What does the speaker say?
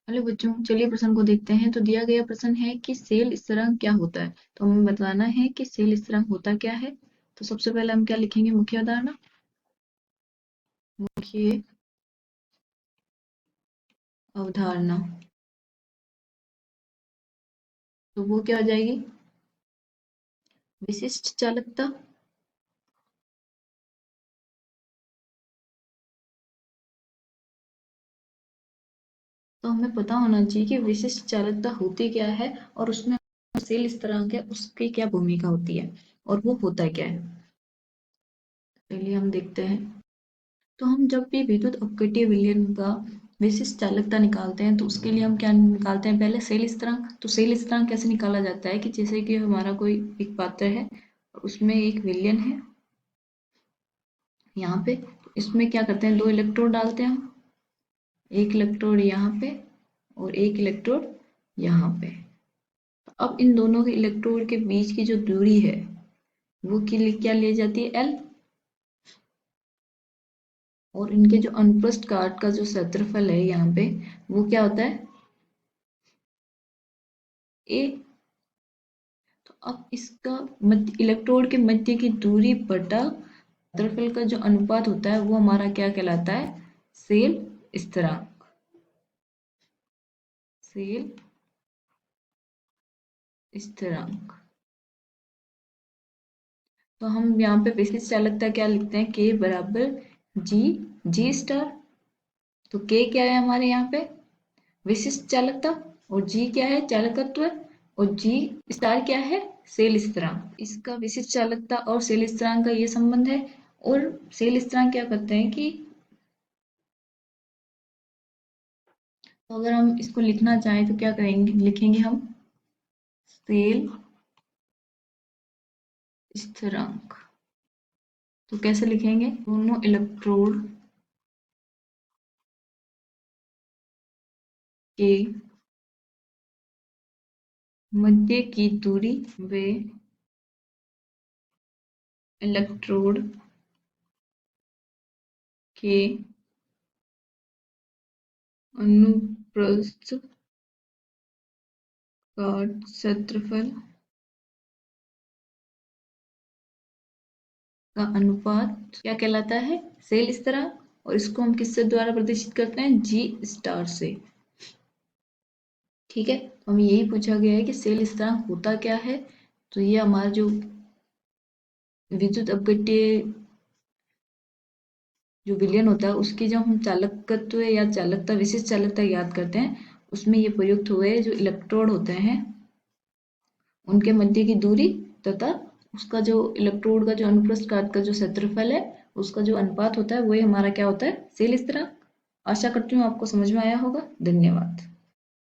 Hello बच्चों, चलिए प्रश्न को देखते हैं। तो दिया गया प्रश्न है कि सेल स्थिरांक क्या होता है। तो हमें बताना है कि सेल स्थिरांक होता क्या है। तो सबसे पहले हम क्या लिखेंगे? मुख्य अवधारणा। मुख्य अवधारणा, तो वो क्या हो जाएगी? विशिष्ट चालकता। तो हमें पता होना चाहिए कि विशिष्ट चालकता होती क्या है और उसमें सेल स्थिरांक है उसकी क्या भूमिका होती है और वो होता क्या है। चलिए हम देखते हैं। तो हम जब भी विद्युत अपघट्य विलयन का विशिष्ट चालकता निकालते हैं तो उसके लिए हम क्या निकालते हैं? पहले सेल स्थिरांक। तो सेल स्थिरांक कैसे निकाला जाता है कि जैसे कि हमारा कोई एक पात्र है, उसमें एक विलयन है यहाँ पे। तो इसमें क्या करते हैं? दो इलेक्ट्रोड डालते हैं हम, एक इलेक्ट्रोड यहाँ पे और एक इलेक्ट्रोड यहाँ पे। अब इन दोनों के इलेक्ट्रोड के बीच की जो दूरी है वो के लिए क्या ली जाती है? एल। और इनके जो अनुप्रस्थ काट का जो क्षेत्रफल है यहाँ पे वो क्या होता है? ए। तो अब इसका मध्य, इलेक्ट्रोड के मध्य की दूरी बटा क्षेत्रफल का जो अनुपात होता है वो हमारा क्या कहलाता है? सेल स्थिरांक। सेल स्थिरांक। तो हम यहाँ पे विशिष्ट चालकता क्या लिखते हैं? के बराबर जी, जी स्टार। तो के क्या है हमारे यहाँ पे? विशिष्ट चालकता। और जी क्या है? चालकत्व। और जी स्टार क्या है? सेल स्थिरांक। इसका विशिष्ट चालकता और सेल स्थिरांक का ये संबंध है। और सेल स्थिरांक क्या करते हैं कि तो अगर हम इसको लिखना चाहें तो क्या करेंगे? लिखेंगे हम सेल स्थिरांक। तो कैसे लिखेंगे? दोनों इलेक्ट्रोड के मध्य की दूरी व इलेक्ट्रोड के अनुप्रस्थ काट क्षेत्रफल का अनुपात क्या कहलाता है? सेल स्थिरांक। और इसको हम किससे द्वारा प्रदर्शित करते हैं? जी स्टार से। ठीक है, तो हमें यही पूछा गया है कि सेल स्थिरांक होता क्या है। तो ये हमारा जो विद्युत अपघट्य जो विलयन होता है उसकी जब हम चालकत्व या चालकता, विशिष्ट चालकता याद करते हैं, उसमें ये प्रयुक्त हुए जो इलेक्ट्रोड होते हैं उनके मध्य की दूरी तथा उसका जो इलेक्ट्रोड का जो अनुप्रस्थ काट का जो क्षेत्रफल है उसका जो अनुपात होता है वही हमारा क्या होता है? सेल स्थिरांक। आशा करती हूँ आपको समझ में आया होगा। धन्यवाद।